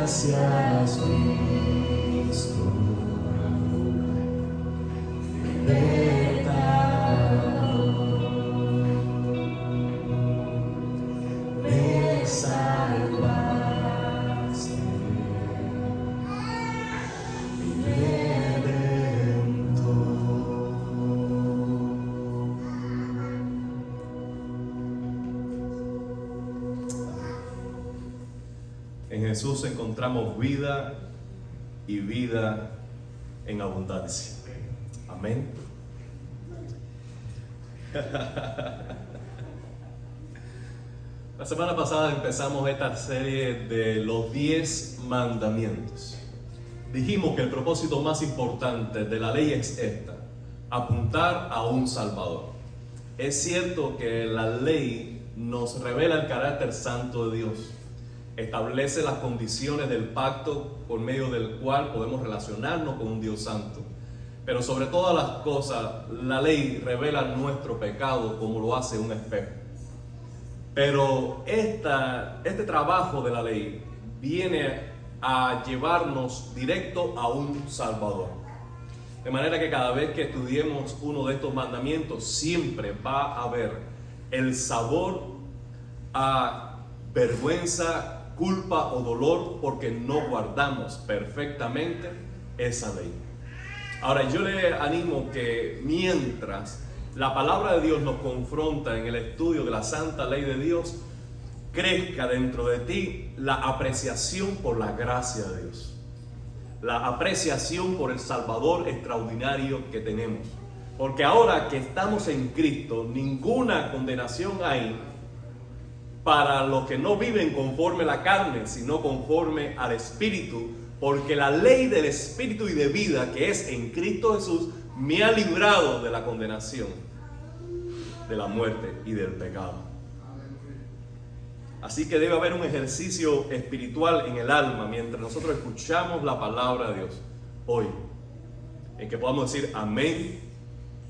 gracias, Cristo, libertador, me salvaste, mi redentor. En Jesús encontramos vida y vida en abundancia. Amén. La semana pasada empezamos esta serie de los 10 mandamientos. Dijimos que el propósito más importante de la ley es esta: apuntar a un Salvador. Es cierto que la ley nos revela el carácter santo de Dios. Establece las condiciones del pacto por medio del cual podemos relacionarnos con un Dios santo. Pero sobre todas las cosas, la ley revela nuestro pecado como lo hace un espejo. Pero este trabajo de la ley viene a llevarnos directo a un Salvador. De manera que cada vez que estudiemos uno de estos mandamientos, siempre va a haber el sabor a vergüenza, culpa o dolor, porque no guardamos perfectamente esa ley. Ahora, yo le animo que mientras la palabra de Dios nos confronta en el estudio de la santa ley de Dios, crezca dentro de ti la apreciación por la gracia de Dios, la apreciación por el Salvador extraordinario que tenemos. Porque ahora que estamos en Cristo, ninguna condenación hay para los que no viven conforme a la carne, sino conforme al Espíritu, porque la ley del Espíritu y de vida que es en Cristo Jesús me ha librado de la condenación, de la muerte y del pecado. Así que debe haber un ejercicio espiritual en el alma mientras nosotros escuchamos la palabra de Dios hoy, en que podamos decir amén,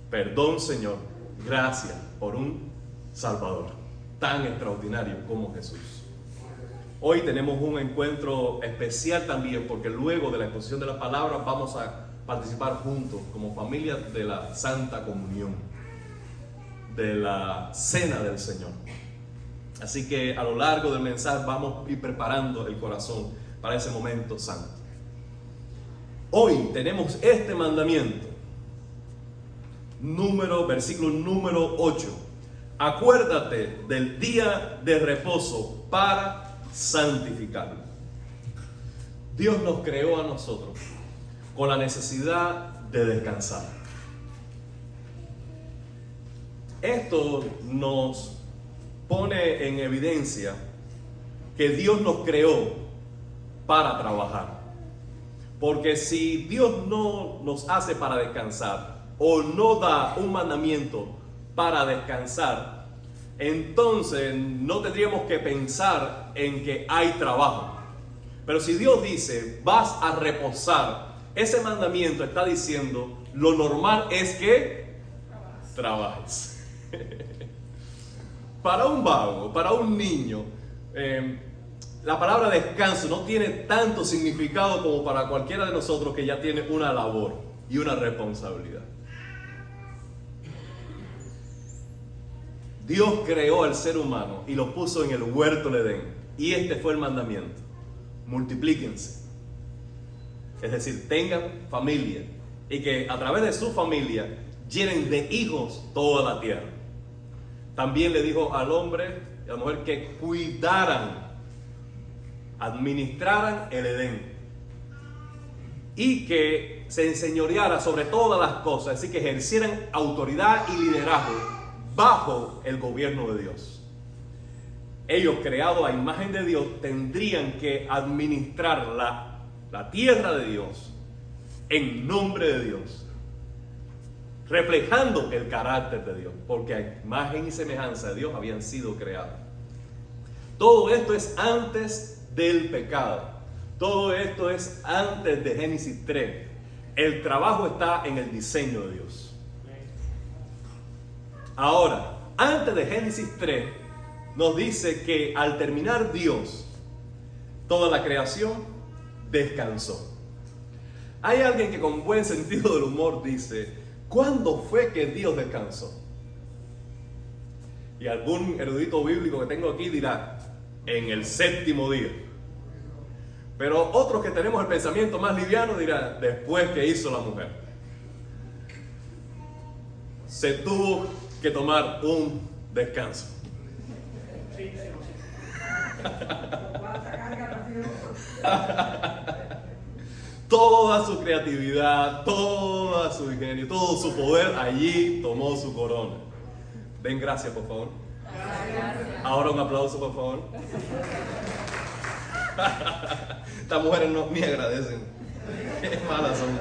perdón Señor, gracias por un Salvador tan extraordinario como Jesús. Hoy tenemos un encuentro especial también, porque luego de la exposición de la palabra vamos a participar juntos como familia de la Santa Comunión, de la Cena del Señor. Así que a lo largo del mensaje vamos a ir preparando el corazón para ese momento santo. Hoy tenemos este mandamiento, versículo número 8. Acuérdate del día de reposo para santificarlo. Dios nos creó a nosotros con la necesidad de descansar. Esto nos pone en evidencia que Dios nos creó para trabajar. Porque si Dios no nos hace para descansar o no da un mandamiento para descansar, entonces no tendríamos que pensar en que hay trabajo. Pero si Dios dice vas a reposar, ese mandamiento está diciendo lo normal es que trabajes. Para un vago, para un niño, la palabra descanso no tiene tanto significado como para cualquiera de nosotros que ya tiene una labor y una responsabilidad. Dios creó al ser humano y lo puso en el huerto del Edén. Y este fue el mandamiento: multiplíquense. Es decir, tengan familia y que a través de su familia llenen de hijos toda la tierra. También le dijo al hombre y a la mujer que cuidaran, administraran el Edén y que se enseñoreara sobre todas las cosas, es decir, que ejercieran autoridad y liderazgo bajo el gobierno de Dios. Ellos, creados a imagen de Dios, tendrían que administrar la tierra de Dios en nombre de Dios, reflejando el carácter de Dios, porque a imagen y semejanza de Dios habían sido creados. Todo esto es antes del pecado. Todo esto es antes de Génesis 3. El trabajo está en el diseño de Dios. Ahora, antes de Génesis 3, nos dice que al terminar Dios toda la creación, descansó. Hay alguien que con buen sentido del humor dice, ¿cuándo fue que Dios descansó? Y algún erudito bíblico que tengo aquí dirá, en el séptimo día. Pero otros que tenemos el pensamiento más liviano dirán, después que hizo la mujer. Se tuvo que tomar un descanso. Toda su creatividad, toda su ingenio, todo su poder allí tomó su corona. Den gracias, por favor. Ahora un aplauso, por favor. Estas mujeres no me agradecen. Qué malas son.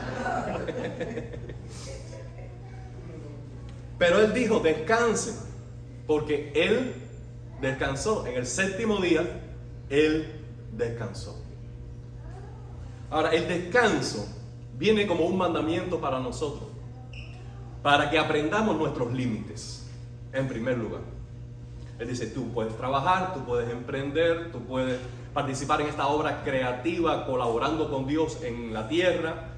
Pero él dijo, descansen, porque él descansó. En el séptimo día, él descansó. Ahora, el descanso viene como un mandamiento para nosotros, para que aprendamos nuestros límites, en primer lugar. Él dice, tú puedes trabajar, tú puedes emprender, tú puedes participar en esta obra creativa, colaborando con Dios en la tierra,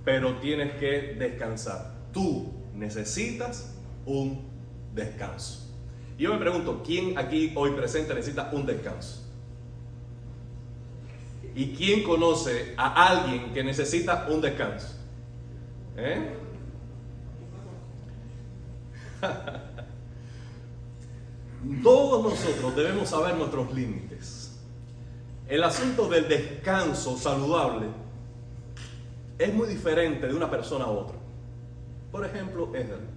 pero tienes que descansar. Tú necesitas un descanso. Y yo me pregunto, ¿quién aquí hoy presente necesita un descanso? ¿Y quién conoce a alguien que necesita un descanso? Todos nosotros debemos saber nuestros límites. El asunto del descanso saludable es muy diferente de una persona a otra. Por ejemplo, Eder.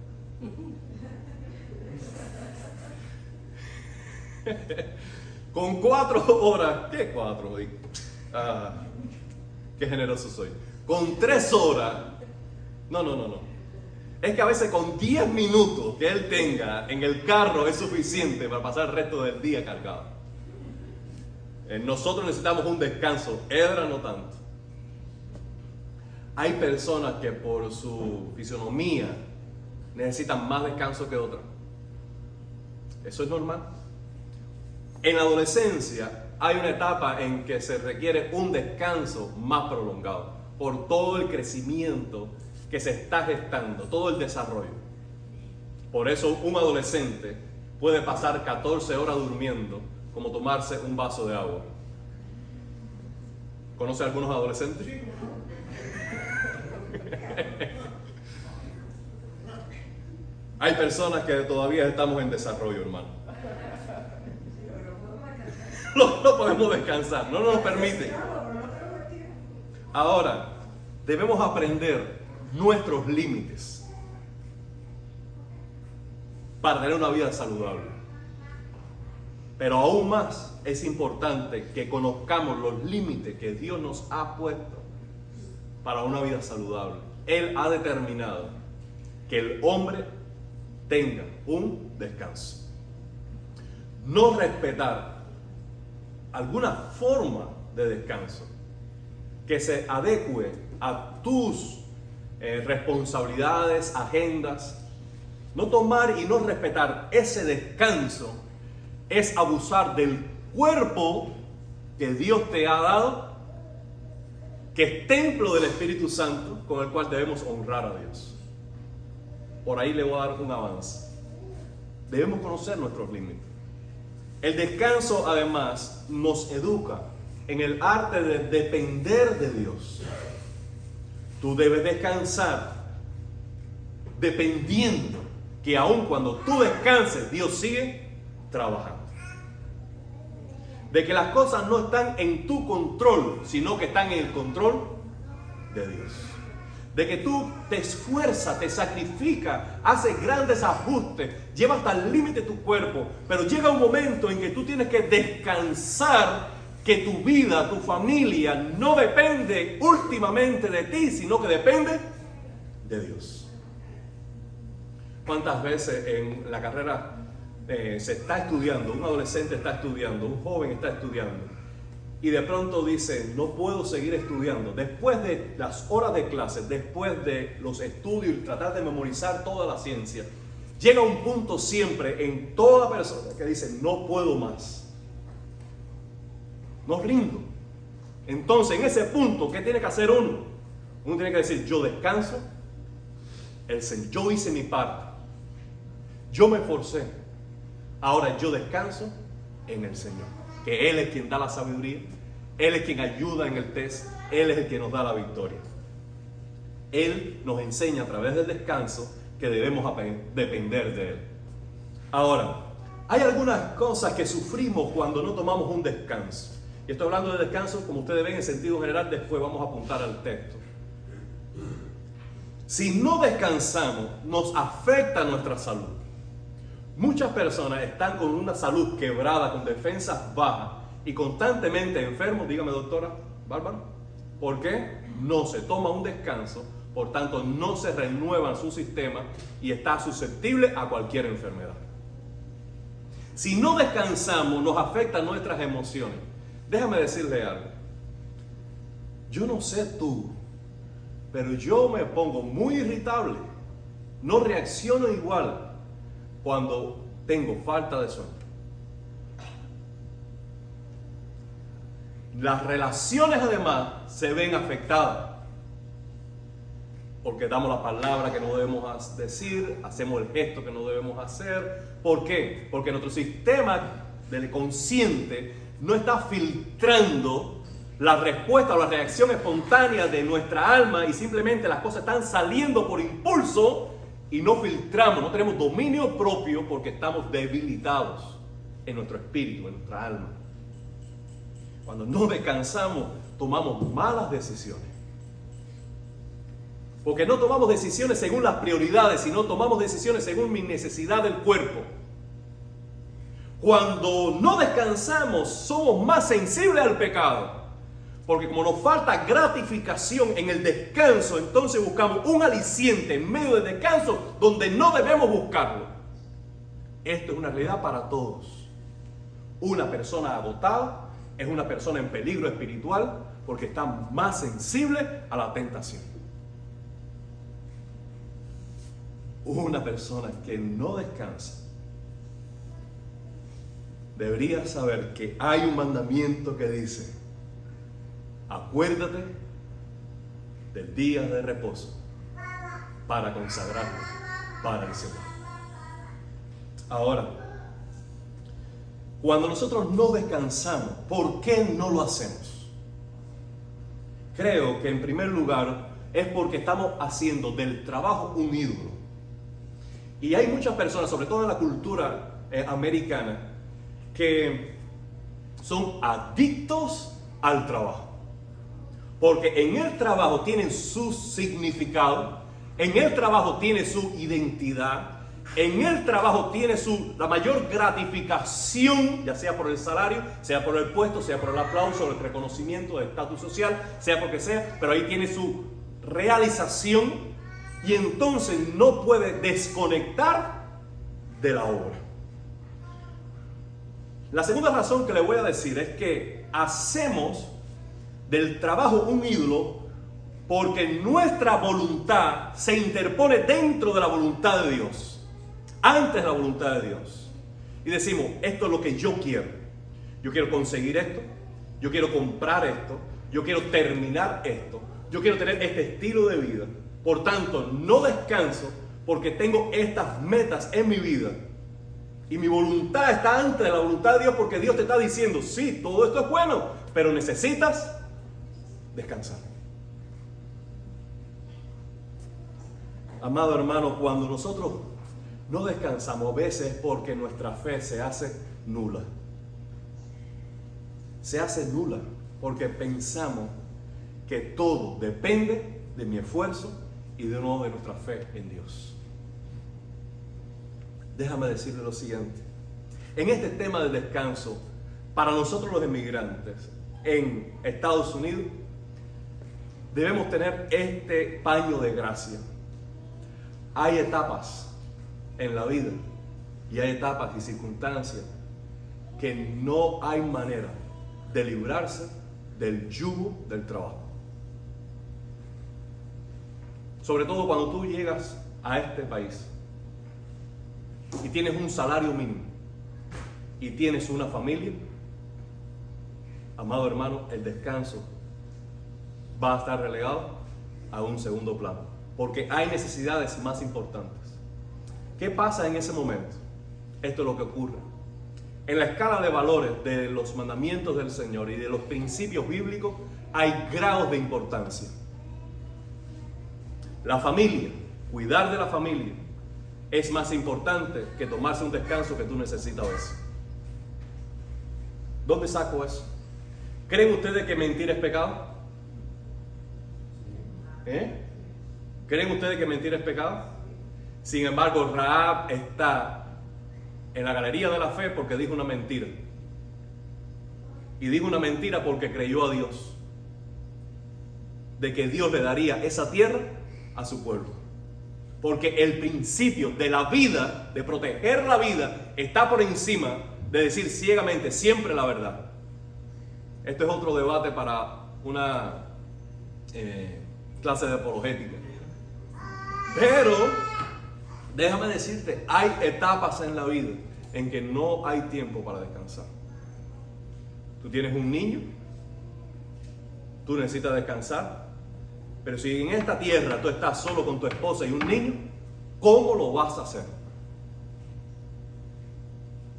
Con 4 horas, ¿qué 4? Qué generoso soy. Con 3 horas, no. Es que a veces con 10 minutos que él tenga en el carro es suficiente para pasar el resto del día cargado. Nosotros necesitamos un descanso, Edra no tanto. Hay personas que por su fisionomía necesitan más descanso que otras. Eso es normal. En la adolescencia hay una etapa en que se requiere un descanso más prolongado por todo el crecimiento que se está gestando, todo el desarrollo. Por eso un adolescente puede pasar 14 horas durmiendo como tomarse un vaso de agua. ¿Conoce a algunos adolescentes? Hay personas que todavía estamos en desarrollo, hermano. No podemos descansar, no nos permite. Ahora, debemos aprender nuestros límites para tener una vida saludable. Pero aún más es importante que conozcamos los límites que Dios nos ha puesto para una vida saludable. Él ha determinado que el hombre tenga un descanso. No respetar alguna forma de descanso que se adecue a tus responsabilidades, agendas. No tomar y no respetar ese descanso es abusar del cuerpo que Dios te ha dado, que es templo del Espíritu Santo, con el cual debemos honrar a Dios. Por ahí le voy a dar un avance. Debemos conocer nuestros límites. El descanso, además, nos educa en el arte de depender de Dios. Tú debes descansar dependiendo que aun cuando tú descanses, Dios sigue trabajando. De que las cosas no están en tu control, sino que están en el control de Dios. De que tú te esfuerzas, te sacrificas, haces grandes ajustes, llevas hasta el límite tu cuerpo, pero llega un momento en que tú tienes que descansar, que tu vida, tu familia no depende últimamente de ti, sino que depende de Dios. ¿Cuántas veces en la carrera se está estudiando, un adolescente está estudiando, un joven está estudiando, y de pronto dice, no puedo seguir estudiando? Después de las horas de clase, después de los estudios y tratar de memorizar toda la ciencia, llega un punto siempre en toda persona que dice, no puedo más, no rindo. Entonces, en ese punto, ¿qué tiene que hacer uno? Uno tiene que decir, yo descanso, yo hice mi parte, yo me esforcé, ahora yo descanso en el Señor, que Él es quien da la sabiduría, Él es quien ayuda en el test, Él es el que nos da la victoria. Él nos enseña a través del descanso que debemos depender de Él. Ahora, hay algunas cosas que sufrimos cuando no tomamos un descanso. Y estoy hablando de descanso, como ustedes ven, en sentido general, después vamos a apuntar al texto. Si no descansamos, nos afecta nuestra salud. Muchas personas están con una salud quebrada, con defensas bajas y constantemente enfermos. Dígame, doctora Bárbara, ¿por qué? No se toma un descanso, por tanto no se renueva su sistema y está susceptible a cualquier enfermedad. Si no descansamos, nos afectan nuestras emociones. Déjame decirle algo. Yo no sé tú, pero yo me pongo muy irritable. No reacciono igual cuando tengo falta de sueño. Las relaciones además se ven afectadas. Porque damos la palabra que no debemos decir, hacemos el gesto que no debemos hacer. ¿Por qué? Porque nuestro sistema del consciente no está filtrando la respuesta o la reacción espontánea de nuestra alma y simplemente las cosas están saliendo por impulso y no filtramos, no tenemos dominio propio porque estamos debilitados en nuestro espíritu, en nuestra alma. Cuando no descansamos, tomamos malas decisiones. Porque no tomamos decisiones según las prioridades, sino tomamos decisiones según mi necesidad del cuerpo. Cuando no descansamos, somos más sensibles al pecado. Porque como nos falta gratificación en el descanso, entonces buscamos un aliciente en medio del descanso donde no debemos buscarlo. Esto es una realidad para todos. Una persona agotada es una persona en peligro espiritual porque está más sensible a la tentación. Una persona que no descansa debería saber que hay un mandamiento que dice: acuérdate del día de reposo para consagrarlo para el Señor. Ahora, cuando nosotros no descansamos, ¿por qué no lo hacemos? Creo que en primer lugar es porque estamos haciendo del trabajo un ídolo. Y hay muchas personas, sobre todo en la cultura americana, que son adictos al trabajo. Porque en el trabajo tienen su significado, en el trabajo tiene su identidad, en el trabajo tiene la mayor gratificación, ya sea por el salario, sea por el puesto, sea por el aplauso, el reconocimiento, el estatus social, sea porque sea, pero ahí tiene su realización. Y entonces no puede desconectar de la obra. La segunda razón que le voy a decir es que hacemos del trabajo un ídolo porque nuestra voluntad se interpone dentro de la voluntad de Dios, antes de la voluntad de Dios. Y decimos, esto es lo que yo quiero. Yo quiero conseguir esto, yo quiero comprar esto, yo quiero terminar esto, yo quiero tener este estilo de vida. Por tanto, no descanso porque tengo estas metas en mi vida. Y mi voluntad está antes de la voluntad de Dios porque Dios te está diciendo, sí, todo esto es bueno, pero necesitas descansar. Amado hermano, cuando nosotros no descansamos, a veces es porque nuestra fe se hace nula. Se hace nula porque pensamos que todo depende de mi esfuerzo y de nuevo de nuestra fe en Dios. Déjame decirle lo siguiente. En este tema del descanso, para nosotros los inmigrantes en Estados Unidos, debemos tener este paño de gracia. Hay etapas en la vida y hay etapas y circunstancias que no hay manera de librarse del yugo del trabajo. Sobre todo cuando tú llegas a este país y tienes un salario mínimo y tienes una familia amado hermano, el descanso va a estar relegado a un segundo plano, porque hay necesidades más importantes. ¿Qué pasa en ese momento? Esto es lo que ocurre. En la escala de valores de los mandamientos del Señor y de los principios bíblicos hay grados de importancia. La familia, cuidar de la familia, es más importante que tomarse un descanso que tú necesitas a veces. ¿Dónde saco eso? ¿Creen ustedes que mentir es pecado? ¿Creen ustedes que mentir es pecado? Sin embargo, Rahab está en la galería de la fe porque dijo una mentira. Y dijo una mentira porque creyó a Dios, de que Dios le daría esa tierra a su pueblo. Porque el principio de la vida, de proteger la vida, está por encima de decir ciegamente siempre la verdad. Esto es otro debate para una clase de apologética. Pero déjame decirte, hay etapas en la vida en que no hay tiempo para descansar. Tú tienes un niño, tú necesitas descansar, pero si en esta tierra tú estás solo con tu esposa y un niño, ¿cómo lo vas a hacer?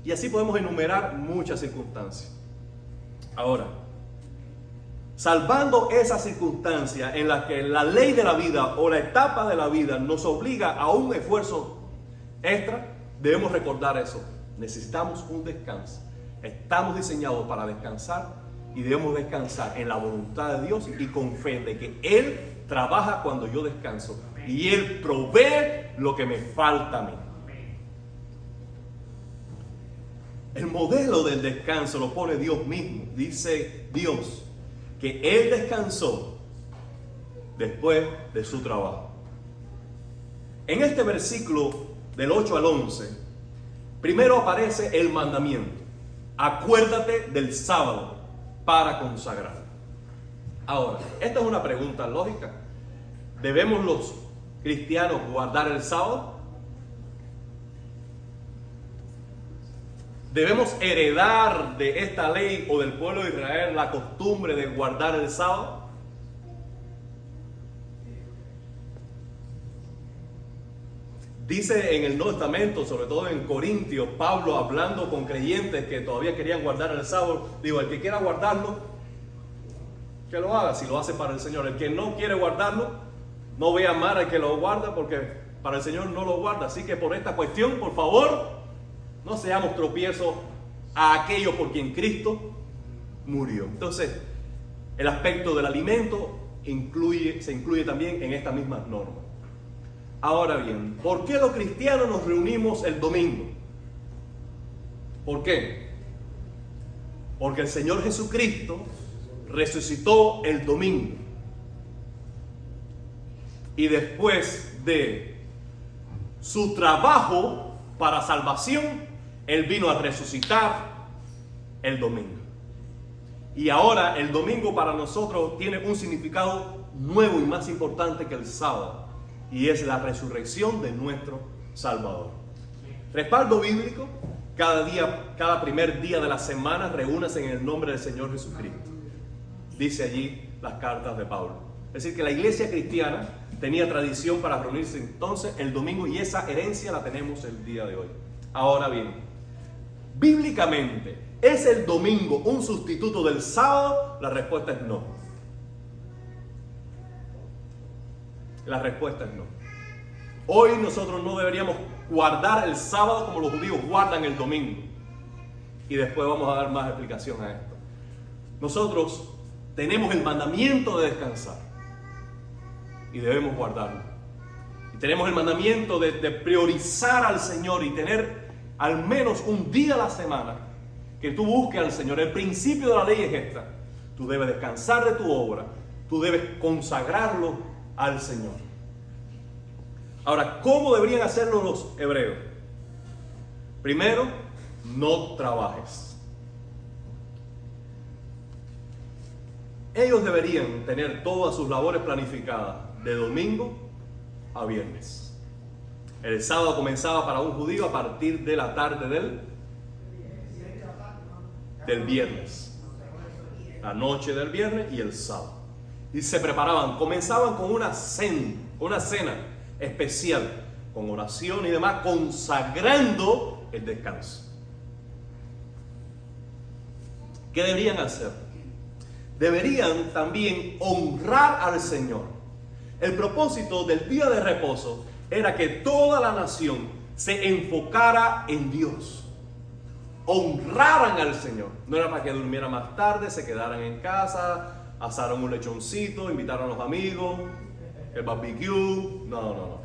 Y así podemos enumerar muchas circunstancias. Ahora, salvando esas circunstancias en las que la ley de la vida o la etapa de la vida nos obliga a un esfuerzo extra, debemos recordar eso. Necesitamos un descanso. Estamos diseñados para descansar y debemos descansar en la voluntad de Dios y con fe de que Él trabaja cuando yo descanso y Él provee lo que me falta a mí. El modelo del descanso lo pone Dios mismo. Dice Dios que Él descansó después de su trabajo. En este versículo del 8 al 11, primero aparece el mandamiento: acuérdate del sábado para consagrarlo. Ahora, esta es una pregunta lógica. ¿Debemos los cristianos guardar el sábado? ¿Debemos heredar de esta ley o del pueblo de Israel la costumbre de guardar el sábado? Dice en el Nuevo Testamento, sobre todo en Corintios, Pablo hablando con creyentes que todavía querían guardar el sábado, digo, el que quiera guardarlo, que lo haga si lo hace para el Señor. El que no quiere guardarlo, no vea mal al que lo guarda, porque para el Señor no lo guarda. Así que por esta cuestión, por favor, no seamos tropiezos a aquellos por quien Cristo murió. Entonces, el aspecto del alimento se incluye también en estas mismas normas. Ahora bien, ¿por qué los cristianos nos reunimos el domingo? ¿Por qué? Porque el Señor Jesucristo resucitó el domingo. Y después de su trabajo para salvación, Él vino a resucitar el domingo. Y ahora el domingo para nosotros tiene un significado nuevo y más importante que el sábado. Y es la resurrección de nuestro Salvador. Respaldo bíblico: cada primer día de la semana reúnase en el nombre del Señor Jesucristo. Dice allí las cartas de Pablo. Es decir, que la iglesia cristiana tenía tradición para reunirse entonces el domingo, y esa herencia la tenemos el día de hoy. Ahora bien, bíblicamente, ¿es el domingo un sustituto del sábado? La respuesta es no. La respuesta es no. Hoy nosotros no deberíamos guardar el sábado como los judíos guardan el domingo. Y después vamos a dar más explicación a esto. Nosotros tenemos el mandamiento de descansar y debemos guardarlo. Y tenemos el mandamiento de priorizar al Señor y tener al menos un día a la semana que tú busques al Señor. El principio de la ley es esta: tú debes descansar de tu obra, tú debes consagrarlo al Señor. Ahora, ¿cómo deberían hacerlo los hebreos? Primero, no trabajes. Ellos deberían tener todas sus labores planificadas de domingo a viernes. El sábado comenzaba para un judío a partir de la tarde del viernes. la noche del viernes y el sábado. Y se preparaban, comenzaban con una cena especial, con oración y demás, consagrando el descanso. ¿Qué deberían hacer? Deberían también honrar al Señor. El propósito del día de reposo era que toda la nación se enfocara en Dios. Honraran al Señor. No era para que durmieran más tarde, se quedaran en casa, asaron un lechoncito, invitaron a los amigos, el barbecue. No.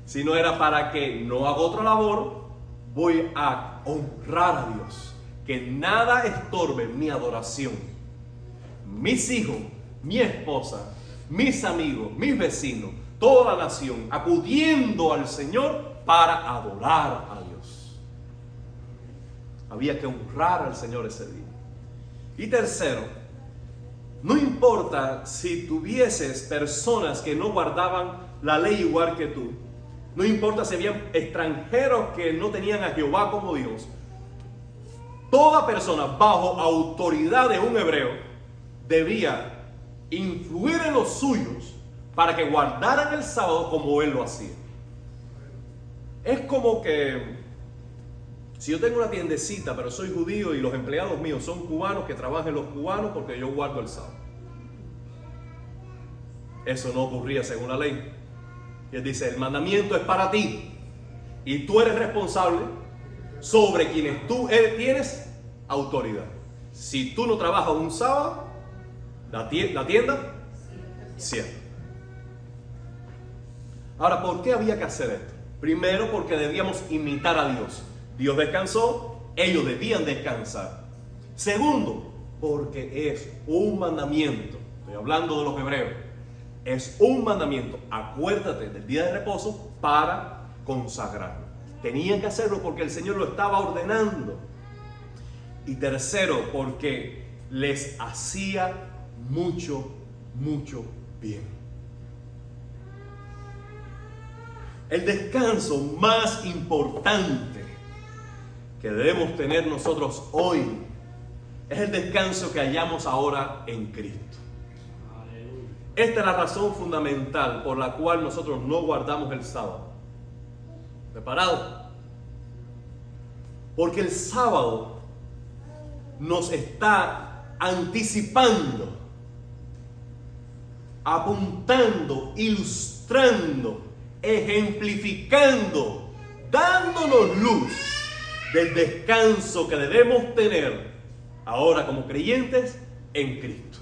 Sino era para que no haga otra labor, voy a honrar a Dios. Que nada estorbe mi adoración. Mis hijos, mi esposa, mis amigos, mis vecinos, toda la nación acudiendo al Señor para adorar a Dios. Había que honrar al Señor ese día. Y tercero, no importa si tuvieses personas que no guardaban la ley igual que tú, no importa si habían extranjeros que no tenían a Jehová como Dios, toda persona bajo autoridad de un hebreo debía influir en los suyos para que guardaran el sábado como él lo hacía. Es como que si yo tengo una tiendecita pero soy judío y los empleados míos son cubanos, que trabajen los cubanos porque yo guardo el sábado. Eso no ocurría según la ley. Y él dice, el mandamiento es para ti y tú eres responsable sobre quienes tú tienes autoridad. Si tú no trabajas un sábado, la tienda cierra. Ahora, ¿por qué había que hacer esto? Primero, porque debíamos imitar a Dios. Dios descansó, ellos debían descansar. Segundo, porque es un mandamiento. Estoy hablando de los hebreos. Es un mandamiento. Acuérdate del día de reposo para consagrarlo. Tenían que hacerlo porque el Señor lo estaba ordenando. Y tercero, porque les hacía mucho bien. El descanso más importante que debemos tener nosotros hoy es el descanso que hallamos ahora en Cristo. Esta es la razón fundamental por la cual nosotros no guardamos el sábado. ¿Preparado? Porque el sábado nos está anticipando, apuntando, ilustrando, ejemplificando, dándonos luz del descanso que debemos tener ahora como creyentes en Cristo.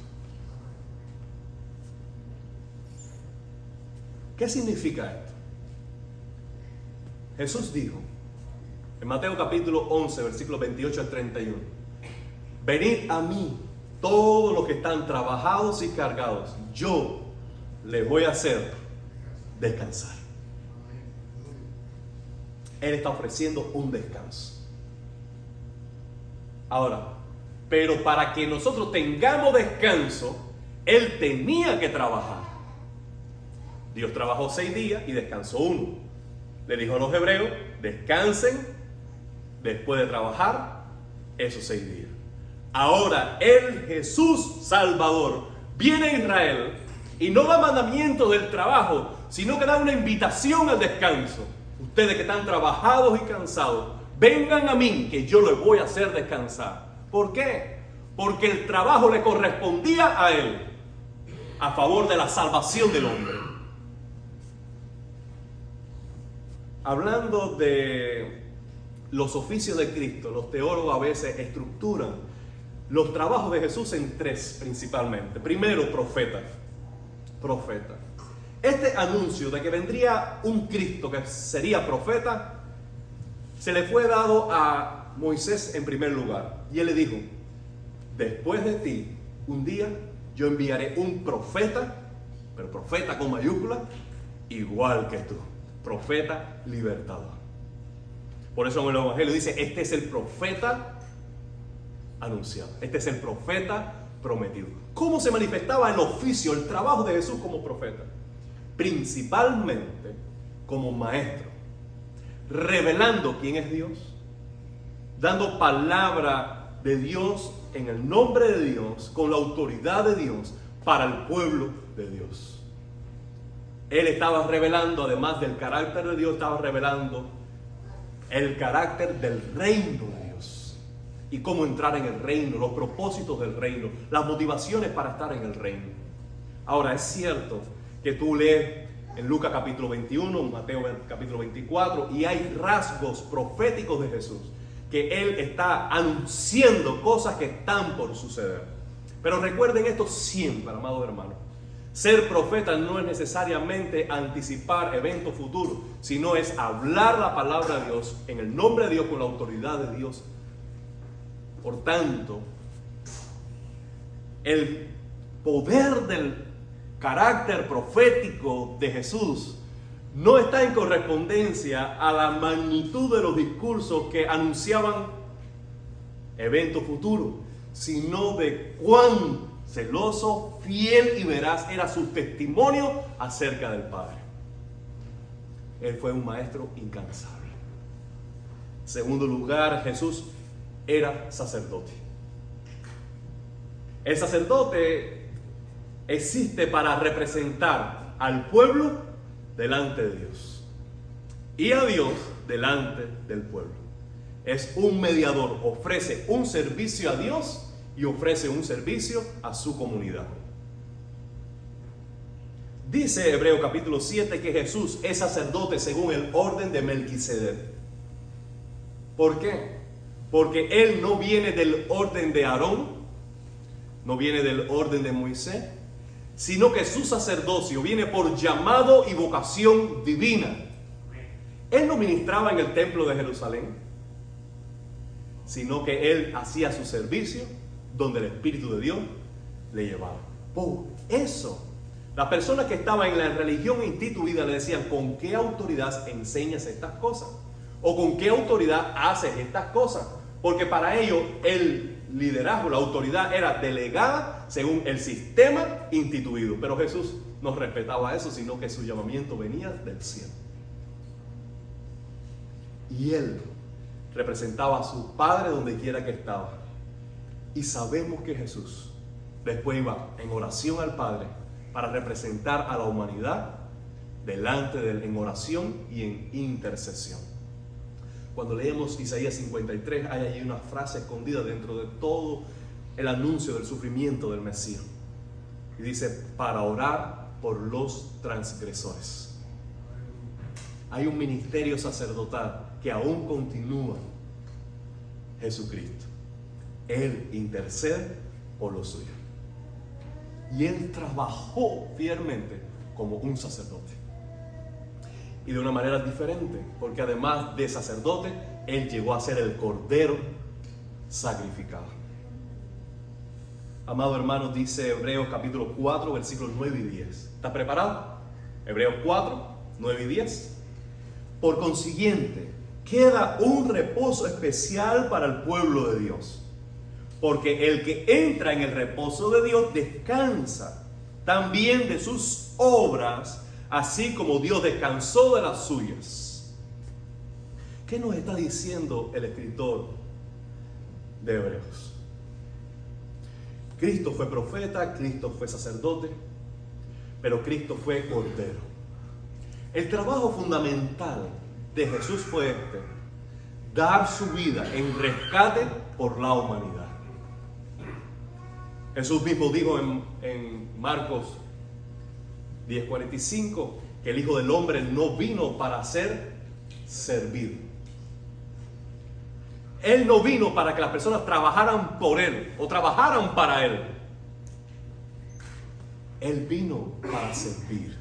¿Qué significa esto? Jesús dijo en Mateo capítulo 11, versículos 28 al 31, venid a mí todos los que están trabajados y cargados, yo les voy a hacer descansar. Él está ofreciendo un descanso. Ahora, pero para que nosotros tengamos descanso, Él tenía que trabajar. Dios trabajó 6 días y descansó 1. Le dijo a los hebreos, descansen después de trabajar esos 6 días. Ahora el Jesús Salvador viene a Israel y no da mandamiento del trabajo, sino que da una invitación al descanso. Ustedes que están trabajados y cansados, vengan a mí que yo les voy a hacer descansar. ¿Por qué? Porque el trabajo le correspondía a Él a favor de la salvación del hombre. Hablando de los oficios de Cristo, los teólogos a veces estructuran los trabajos de Jesús en 3 principalmente. Primero, profeta. Este anuncio de que vendría un Cristo que sería profeta, se le fue dado a Moisés en primer lugar. Y él le dijo, después de ti, un día yo enviaré un profeta, pero profeta con mayúscula, igual que tú. Profeta libertador. Por eso en el Evangelio dice, este es el profeta anunciado. Este es el profeta prometido. ¿Cómo se manifestaba el oficio, el trabajo de Jesús como profeta? Principalmente como maestro, revelando quién es Dios, dando palabra de Dios en el nombre de Dios, con la autoridad de Dios, para el pueblo de Dios. Él estaba revelando, además del carácter de Dios, estaba revelando el carácter del reino de Dios y cómo entrar en el reino, los propósitos del reino, las motivaciones para estar en el reino. Ahora, es cierto que tú lees en Lucas capítulo 21, Mateo capítulo 24, y hay rasgos proféticos de Jesús, que Él está anunciando cosas que están por suceder. Pero recuerden esto siempre, amados hermanos. Ser profeta no es necesariamente anticipar eventos futuros, sino es hablar la palabra de Dios en el nombre de Dios, con la autoridad de Dios. Por tanto, el poder del carácter profético de Jesús no está en correspondencia a la magnitud de los discursos que anunciaban eventos futuros, sino de cuán celoso, fiel y veraz era su testimonio acerca del Padre. Él fue un maestro incansable. En segundo lugar, Jesús era sacerdote. El sacerdote existe para representar al pueblo delante de Dios y a Dios delante del pueblo. Es un mediador, ofrece un servicio a Dios y ofrece un servicio a su comunidad. Dice Hebreos capítulo 7 que Jesús es sacerdote según el orden de Melquisedec. ¿Por qué? Porque Él no viene del orden de Aarón, no viene del orden de Moisés, sino que su sacerdocio viene por llamado y vocación divina. Él no ministraba en el templo de Jerusalén, sino que Él hacía su servicio donde el Espíritu de Dios le llevaba. Por eso, las personas que estaban en la religión instituida le decían: ¿con qué autoridad enseñas estas cosas? ¿O con qué autoridad haces estas cosas? Porque para ellos el liderazgo, la autoridad era delegada según el sistema instituido. Pero Jesús no respetaba eso, sino que su llamamiento venía del cielo. Y Él representaba a su Padre donde quiera que estaba. Y sabemos que Jesús después iba en oración al Padre para representar a la humanidad delante de Él en oración y en intercesión. Cuando leemos Isaías 53, hay allí una frase escondida dentro de todo el anuncio del sufrimiento del Mesías. Y dice: para orar por los transgresores. Hay un ministerio sacerdotal que aún continúa. Jesucristo. Él intercede por los suyos. Y Él trabajó fielmente como un sacerdote. Y de una manera diferente, porque además de sacerdote, Él llegó a ser el Cordero sacrificado. Amado hermano, dice Hebreos capítulo 4, versículos 9 y 10. ¿Está preparado? Hebreos 4, 9 y 10. Por consiguiente, queda un reposo especial para el pueblo de Dios. Porque el que entra en el reposo de Dios descansa también de sus obras, así como Dios descansó de las suyas. ¿Qué nos está diciendo el escritor de Hebreos? Cristo fue profeta, Cristo fue sacerdote, pero Cristo fue cordero. El trabajo fundamental de Jesús fue dar su vida en rescate por la humanidad. Jesús mismo dijo en Marcos 10:45 que el Hijo del Hombre no vino para ser servido. Él no vino para que las personas trabajaran por Él o trabajaran para Él. Él vino para servir.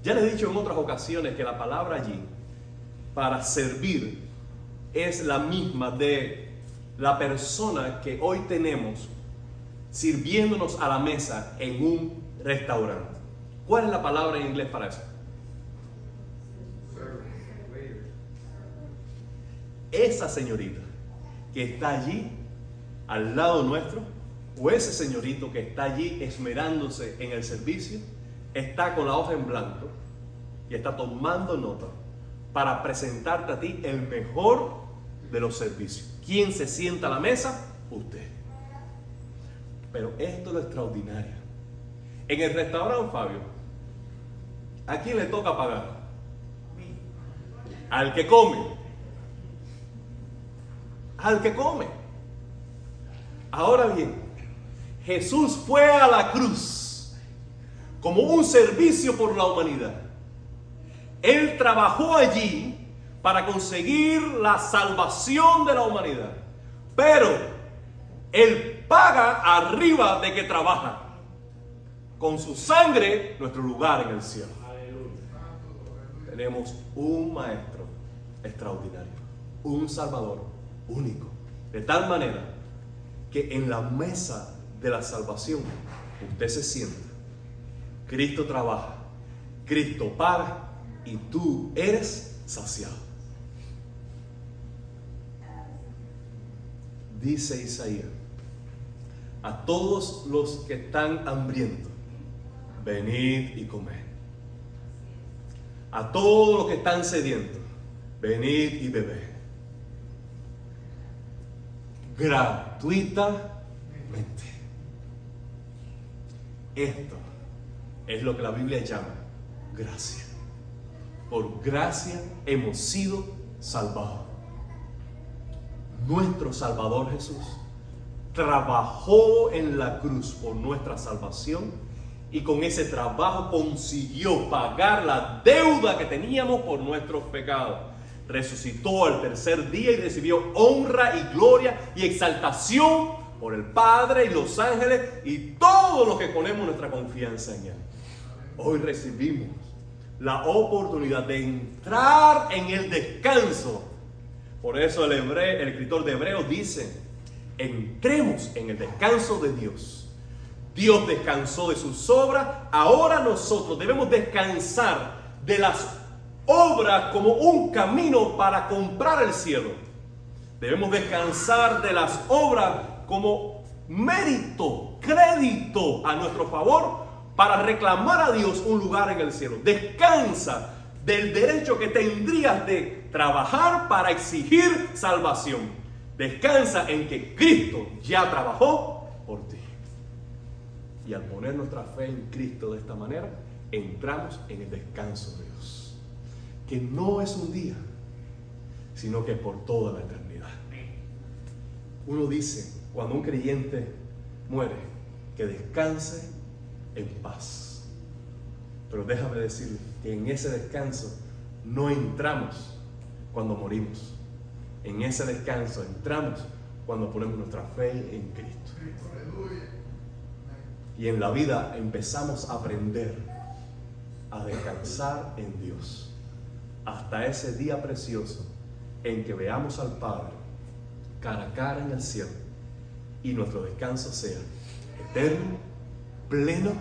Ya les he dicho en otras ocasiones que la palabra allí, para servir, es la misma de la persona que hoy tenemos sirviéndonos a la mesa en un restaurante. ¿Cuál es la palabra en inglés para eso? Esa señorita que está allí al lado nuestro, o ese señorito que está allí esmerándose en el servicio, está con la hoja en blanco y está tomando nota para presentarte a ti el mejor de los servicios. ¿Quién se sienta a la mesa? usted. Pero esto es lo extraordinario. En el restaurante, Fabio, ¿a quién le toca pagar? Al que come. Al que come. Ahora bien, Jesús fue a la cruz como un servicio por la humanidad. Él trabajó allí para conseguir la salvación de la humanidad. Pero Él paga arriba de que trabaja. Con su sangre, nuestro lugar en el cielo. Tenemos un maestro extraordinario, un salvador único. De tal manera que en la mesa de la salvación usted se sienta. Cristo trabaja, Cristo paga y tú eres saciado. Dice Isaías: a todos los que están hambrientos, venid y comed. A todos los que están sedientos, venid y bebed. Gratuitamente. Esto es lo que la Biblia llama gracia. Por gracia hemos sido salvados. Nuestro Salvador Jesús trabajó en la cruz por nuestra salvación y con ese trabajo consiguió pagar la deuda que teníamos por nuestros pecados. Resucitó al tercer día y recibió honra y gloria y exaltación por el Padre y los ángeles y todos los que ponemos nuestra confianza en Él. Hoy recibimos la oportunidad de entrar en el descanso. Por eso el escritor de Hebreos dice: entremos en el descanso de Dios. Dios descansó de sus obras, ahora nosotros debemos descansar de las obras como un camino para comprar el cielo. Debemos descansar de las obras como mérito, crédito a nuestro favor para reclamar a Dios un lugar en el cielo. Descansa del derecho que tendrías de trabajar para exigir salvación. Descansa en que Cristo ya trabajó por ti. Y al poner nuestra fe en Cristo de esta manera, entramos en el descanso de Dios. Que no es un día, sino que es por toda la eternidad. Uno dice, cuando un creyente muere, que descanse en paz. Pero déjame decirle que en ese descanso no entramos cuando morimos. En ese descanso entramos cuando ponemos nuestra fe en Cristo. Y en la vida empezamos a aprender a descansar en Dios. Hasta ese día precioso en que veamos al Padre cara a cara en el cielo y nuestro descanso sea eterno, pleno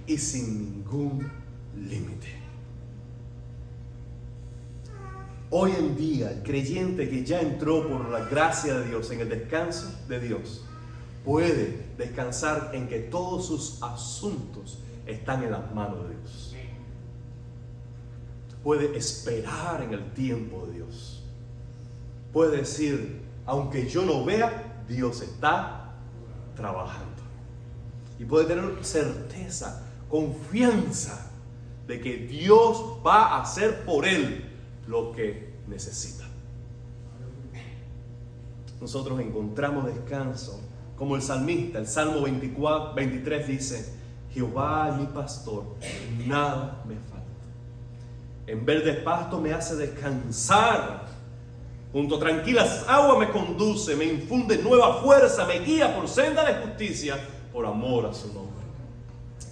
y sin ningún límite. Hoy en día, el creyente que ya entró por la gracia de Dios en el descanso de Dios puede descansar en que todos sus asuntos están en las manos de Dios. Puede esperar en el tiempo de Dios. Puede decir, aunque yo no vea, Dios está trabajando. Y puede tener certeza, confianza de que Dios va a hacer por él lo que necesita. Nosotros encontramos descanso como el salmista. El Salmo 23 dice: Jehová es mi pastor, nada me falta. En verdes pastos me hace descansar, junto a tranquilas aguas me conduce, me infunde nueva fuerza, me guía por senda de justicia, por amor a su nombre.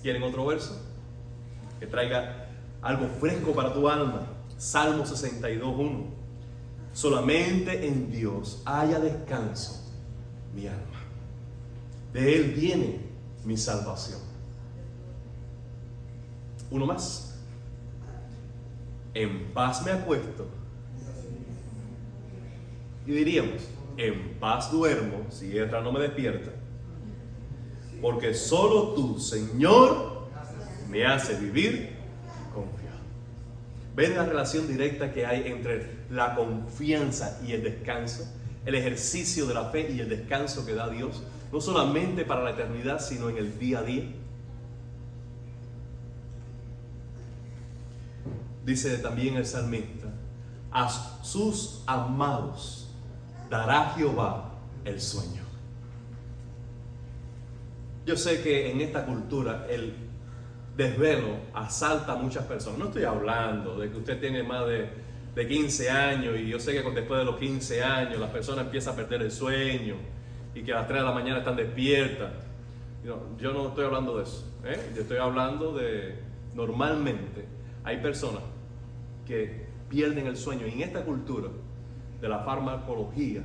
¿Quieren otro verso? Que traiga algo fresco para tu alma. Salmo 62:1. Solamente en Dios haya descanso mi alma. De Él viene mi salvación. Uno más. En paz me acuesto. Y diríamos, en paz duermo, si guerra no me despierta. Porque solo tú, Señor, me hace vivir confiado. ¿Ven la relación directa que hay entre la confianza y el descanso? el ejercicio de la fe y el descanso que da Dios, no solamente para la eternidad, sino en el día a día. Dice también el salmista: a sus amados dará Jehová el sueño. Yo sé que en esta cultura el desvelo asalta a muchas personas. No estoy hablando de que usted tiene más de 15 años y yo sé que después de los 15 años las personas empiezan a perder el sueño y que a las 3 de la mañana están despiertas. Yo no estoy hablando de eso, Yo estoy hablando de, normalmente hay personas que pierden el sueño, y en esta cultura de la farmacología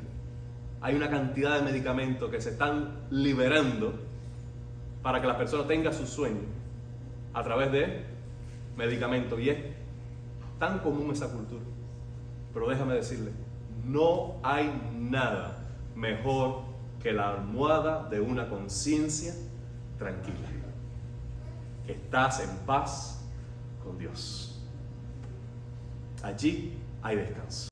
hay una cantidad de medicamentos que se están liberando para que la persona tenga su sueño a través de medicamentos, y es tan común esa cultura. Pero déjame decirle, no hay nada mejor que la almohada de una conciencia tranquila. Estás en paz con Dios. Allí hay descanso.